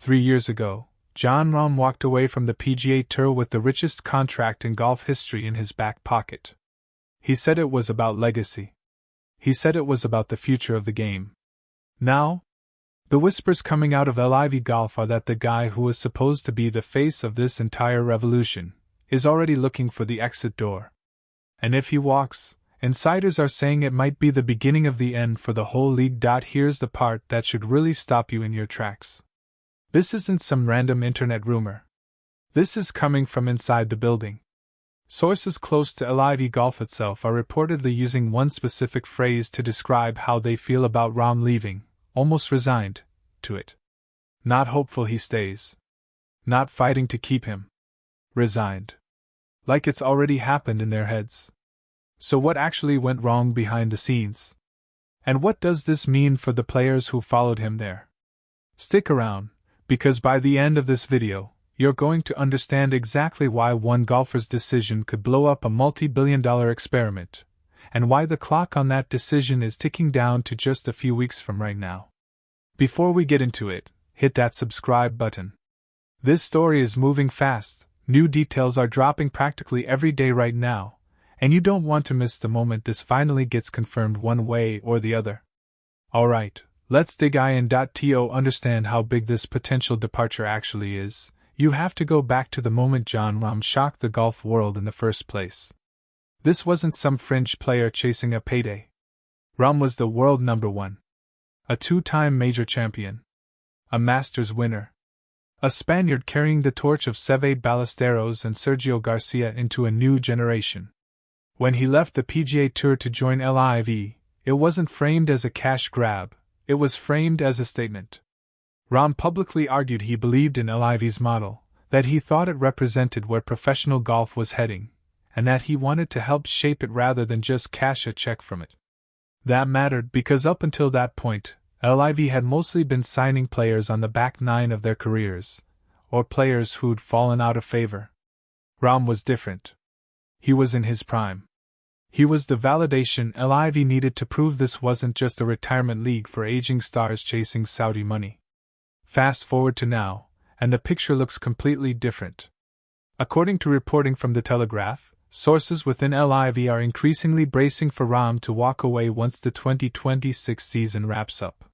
3 years ago, Jon Rahm walked away from the PGA Tour with the richest contract in golf history in his back pocket. He said it was about legacy. He said it was about the future of the game. Now, the whispers coming out of LIV Golf are that the guy who was supposed to be the face of this entire revolution is already looking for the exit door. And if he walks, insiders are saying it might be the beginning of the end for the whole league. Here's the part that should really stop you in your tracks. This isn't some random internet rumor. This is coming from inside the building. Sources close to LIV Golf itself are reportedly using one specific phrase to describe how they feel about Rahm leaving, almost resigned to it. Not hopeful he stays. Not fighting to keep him. Resigned. Like it's already happened in their heads. So what actually went wrong behind the scenes? And what does this mean for the players who followed him there? Stick around, because by the end of this video, you're going to understand exactly why one golfer's decision could blow up a multi-billion-dollar experiment, and why the clock on that decision is ticking down to just a few weeks from right now. Before we get into it, hit that subscribe button. This story is moving fast, new details are dropping practically every day right now, and you don't want to miss the moment this finally gets confirmed one way or the other. Alright, let's dig in. To understand how big this potential departure actually is, you have to go back to the moment Jon Rahm shocked the golf world in the first place. This wasn't some fringe player chasing a payday. Rahm was the world number one. A 2-time major champion. A Masters winner. A Spaniard carrying the torch of Seve Ballesteros and Sergio Garcia into a new generation. When he left the PGA Tour to join LIV, it wasn't framed as a cash grab, it was framed as a statement. Rahm publicly argued he believed in LIV's model, that he thought it represented where professional golf was heading, and that he wanted to help shape it rather than just cash a check from it. That mattered because up until that point, LIV had mostly been signing players on the back nine of their careers, or players who'd fallen out of favor. Rahm was different. He was in his prime. He was the validation LIV needed to prove this wasn't just a retirement league for aging stars chasing Saudi money. Fast forward to now, and the picture looks completely different. According to reporting from The Telegraph, sources within LIV are increasingly bracing for Rahm to walk away once the 2026 season wraps up.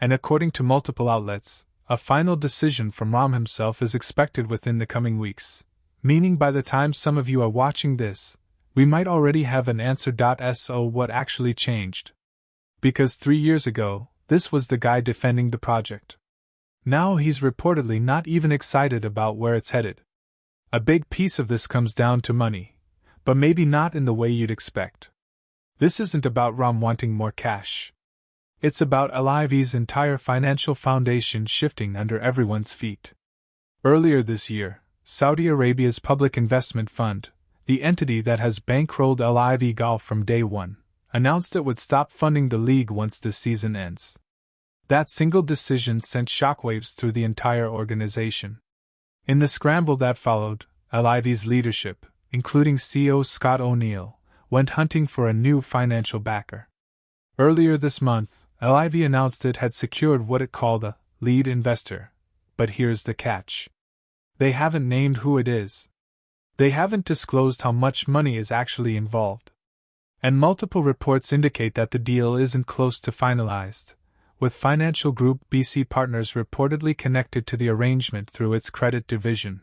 And according to multiple outlets, a final decision from Rahm himself is expected within the coming weeks, meaning by the time some of you are watching this, we might already have an answer. So what actually changed? Because 3 years ago, this was the guy defending the project. Now he's reportedly not even excited about where it's headed. A big piece of this comes down to money, but maybe not in the way you'd expect. This isn't about Rahm wanting more cash. It's about LIV's entire financial foundation shifting under everyone's feet. Earlier this year, Saudi Arabia's Public Investment Fund, the entity that has bankrolled LIV Golf from day one, announced it would stop funding the league once this season ends. That single decision sent shockwaves through the entire organization. In the scramble that followed, LIV's leadership, including CEO Scott O'Neill, went hunting for a new financial backer. Earlier this month, LIV announced it had secured what it called a lead investor, but here's the catch. They haven't named who it is. They haven't disclosed how much money is actually involved. And multiple reports indicate that the deal isn't close to finalized, with financial group BC Partners reportedly connected to the arrangement through its credit division.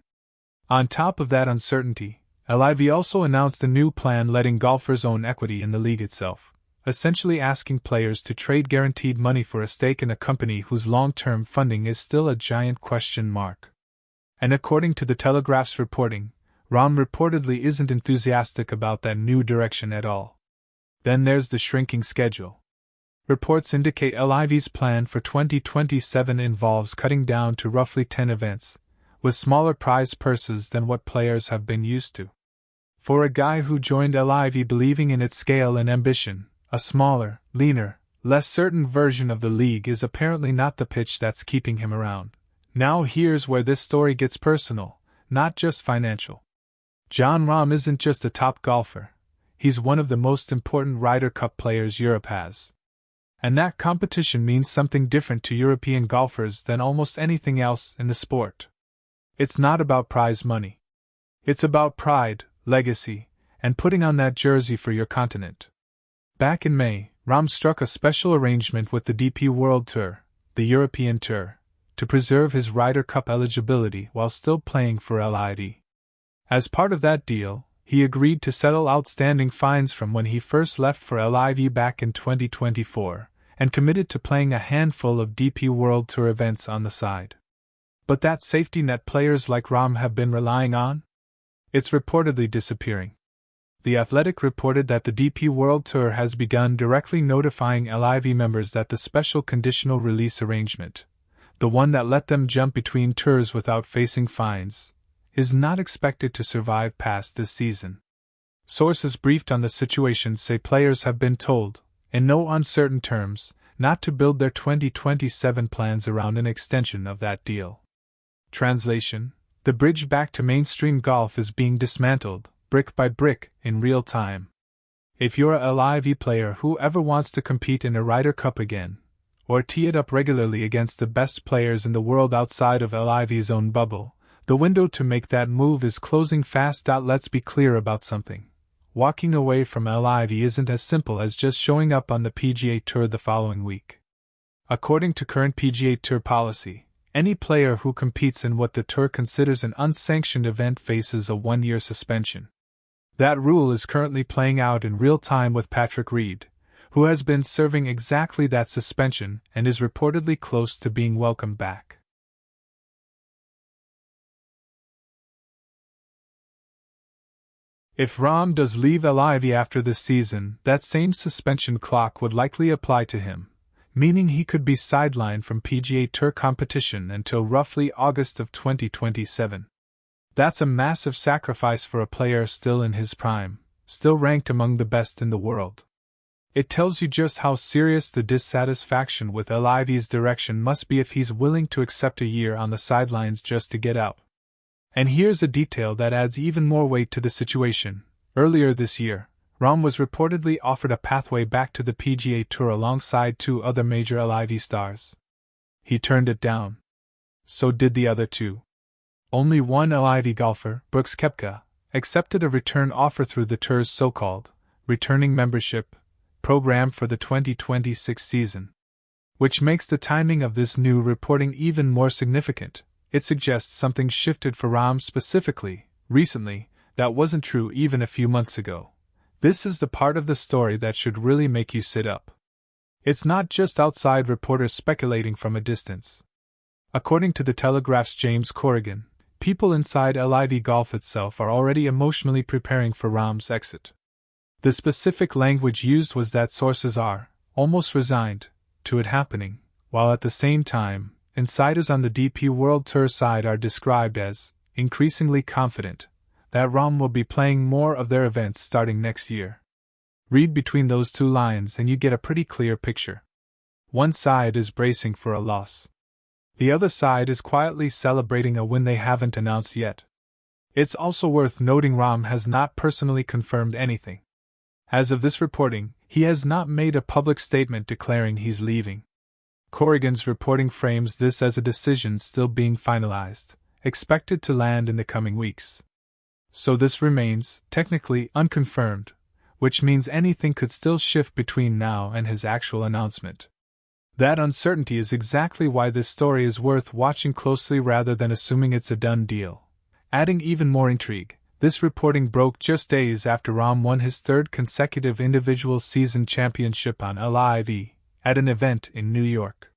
On top of that uncertainty, LIV also announced a new plan letting golfers own equity in the league itself, essentially asking players to trade guaranteed money for a stake in a company whose long-term funding is still a giant question mark. And according to the Telegraph's reporting, Rahm reportedly isn't enthusiastic about that new direction at all. Then there's the shrinking schedule. Reports indicate LIV's plan for 2027 involves cutting down to roughly 10 events, with smaller prize purses than what players have been used to. For a guy who joined LIV believing in its scale and ambition, a smaller, leaner, less certain version of the league is apparently not the pitch that's keeping him around. Now here's where this story gets personal, not just financial. Jon Rahm isn't just a top golfer, he's one of the most important Ryder Cup players Europe has. And that competition means something different to European golfers than almost anything else in the sport. It's not about prize money. It's about pride, legacy, and putting on that jersey for your continent. Back in May, Rahm struck a special arrangement with the DP World Tour, the European Tour, to preserve his Ryder Cup eligibility while still playing for LIV. As part of that deal, he agreed to settle outstanding fines from when he first left for LIV back in 2024, and committed to playing a handful of DP World Tour events on the side. But that safety net players like Rahm have been relying on? It's reportedly disappearing. The Athletic reported that the DP World Tour has begun directly notifying LIV members that the special conditional release arrangement, the one that let them jump between tours without facing fines, is not expected to survive past this season. Sources briefed on the situation say players have been told, in no uncertain terms, not to build their 2027 plans around an extension of that deal. Translation: the bridge back to mainstream golf is being dismantled, brick by brick, in real time. If you're a LIV player who ever wants to compete in a Ryder Cup again, or tee it up regularly against the best players in the world outside of LIV's own bubble, the window to make that move is closing fast. Let's be clear about something. Walking away from LIV isn't as simple as just showing up on the PGA Tour the following week. According to current PGA Tour policy, any player who competes in what the Tour considers an unsanctioned event faces a 1-year suspension. That rule is currently playing out in real time with Patrick Reed, who has been serving exactly that suspension and is reportedly close to being welcomed back. If Rahm does leave LIV after this season, that same suspension clock would likely apply to him, meaning he could be sidelined from PGA Tour competition until roughly August of 2027. That's a massive sacrifice for a player still in his prime, still ranked among the best in the world. It tells you just how serious the dissatisfaction with LIV's direction must be if he's willing to accept a year on the sidelines just to get out. And here's a detail that adds even more weight to the situation. Earlier this year, Rahm was reportedly offered a pathway back to the PGA Tour alongside 2 other major LIV stars. He turned it down. So did the other 2. Only one LIV golfer, Brooks Koepka, accepted a return offer through the Tour's so-called returning membership program for the 2026 season. Which makes the timing of this new reporting even more significant. It suggests something shifted for Rahm specifically, recently, that wasn't true even a few months ago. This is the part of the story that should really make you sit up. It's not just outside reporters speculating from a distance. According to the Telegraph's James Corrigan, people inside LIV Golf itself are already emotionally preparing for Rahm's exit. The specific language used was that sources are almost resigned to it happening, while at the same time, insiders on the DP World Tour side are described as increasingly confident that Rahm will be playing more of their events starting next year. Read between those 2 lines and you get a pretty clear picture. One side is bracing for a loss. The other side is quietly celebrating a win they haven't announced yet. It's also worth noting Rahm has not personally confirmed anything. As of this reporting, he has not made a public statement declaring he's leaving. Corrigan's reporting frames this as a decision still being finalized, expected to land in the coming weeks. So this remains, technically, unconfirmed, which means anything could still shift between now and his actual announcement. That uncertainty is exactly why this story is worth watching closely rather than assuming it's a done deal. Adding even more intrigue, this reporting broke just days after Rahm won his 3rd consecutive individual season championship on LIV, at an event in New York.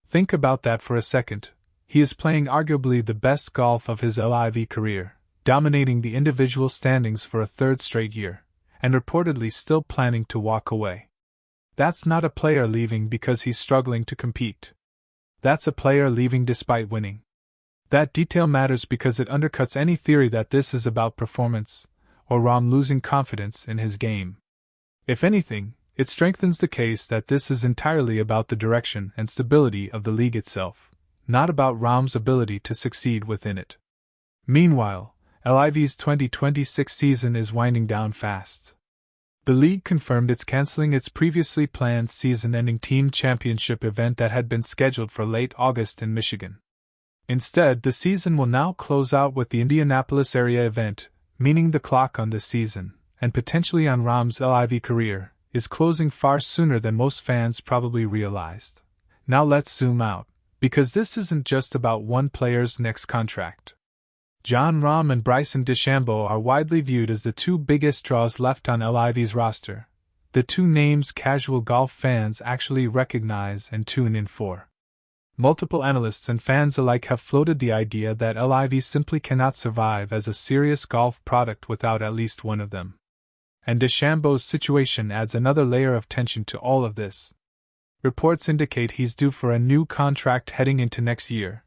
Think about that for a second. He is playing arguably the best golf of his LIV career, dominating the individual standings for a 3rd straight year, and reportedly still planning to walk away. That's not a player leaving because he's struggling to compete. That's a player leaving despite winning. That detail matters because it undercuts any theory that this is about performance, or Rahm losing confidence in his game. If anything, it strengthens the case that this is entirely about the direction and stability of the league itself, not about Rahm's ability to succeed within it. Meanwhile, LIV's 2026 season is winding down fast. The league confirmed it's cancelling its previously planned season-ending team championship event that had been scheduled for late August in Michigan. Instead, the season will now close out with the Indianapolis area event, meaning the clock on this season, and potentially on Rahm's LIV career, is closing far sooner than most fans probably realized. Now let's zoom out, because this isn't just about one player's next contract. Jon Rahm and Bryson DeChambeau are widely viewed as the two biggest draws left on LIV's roster, the two names casual golf fans actually recognize and tune in for. Multiple analysts and fans alike have floated the idea that LIV simply cannot survive as a serious golf product without at least one of them. And DeChambeau's situation adds another layer of tension to all of this. Reports indicate he's due for a new contract heading into next year.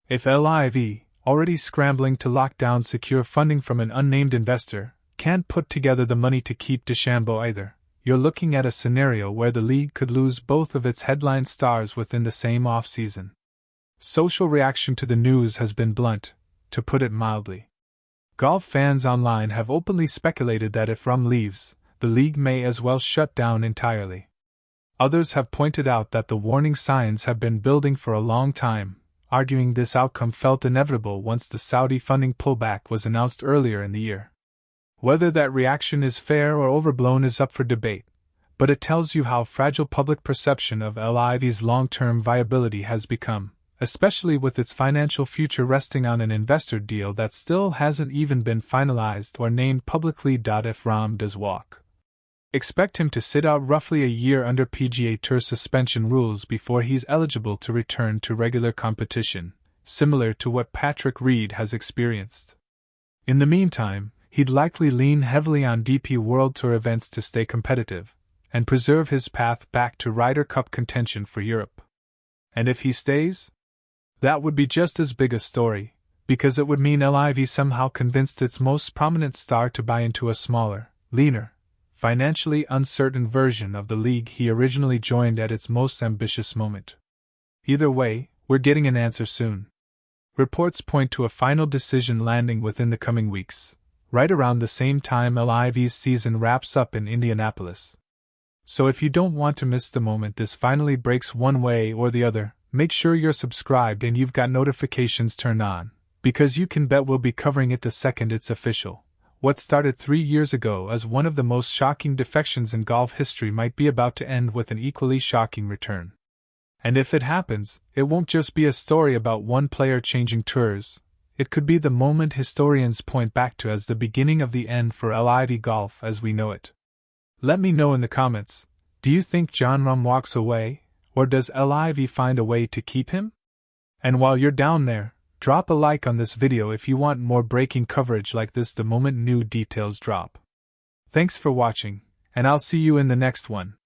If LIV, already scrambling to lock down secure funding from an unnamed investor, can't put together the money to keep DeChambeau either, you're looking at a scenario where the league could lose both of its headline stars within the same off-season. Social reaction to the news has been blunt, to put it mildly. Golf fans online have openly speculated that if Rahm leaves, the league may as well shut down entirely. Others have pointed out that the warning signs have been building for a long time, arguing this outcome felt inevitable once the Saudi funding pullback was announced earlier in the year. Whether that reaction is fair or overblown is up for debate, but it tells you how fragile public perception of LIV's long-term viability has become, especially with its financial future resting on an investor deal that still hasn't even been finalized or named publicly. If Rahm does walk, expect him to sit out roughly a year under PGA Tour suspension rules before he's eligible to return to regular competition, similar to what Patrick Reed has experienced. In the meantime, he'd likely lean heavily on DP World Tour events to stay competitive, and preserve his path back to Ryder Cup contention for Europe. And if he stays? That would be just as big a story, because it would mean LIV somehow convinced its most prominent star to buy into a smaller, leaner, financially uncertain version of the league he originally joined at its most ambitious moment. Either way, we're getting an answer soon. Reports point to a final decision landing within the coming weeks, right around the same time LIV's season wraps up in Indianapolis. So if you don't want to miss the moment this finally breaks one way or the other, make sure you're subscribed and you've got notifications turned on, because you can bet we'll be covering it the second it's official. What started 3 years ago as one of the most shocking defections in golf history might be about to end with an equally shocking return. And if it happens, it won't just be a story about one player changing tours. It could be the moment historians point back to as the beginning of the end for LIV Golf as we know it. Let me know in the comments, do you think Jon Rahm walks away, or does LIV find a way to keep him? And while you're down there, drop a like on this video if you want more breaking coverage like this the moment new details drop. Thanks for watching, and I'll see you in the next one.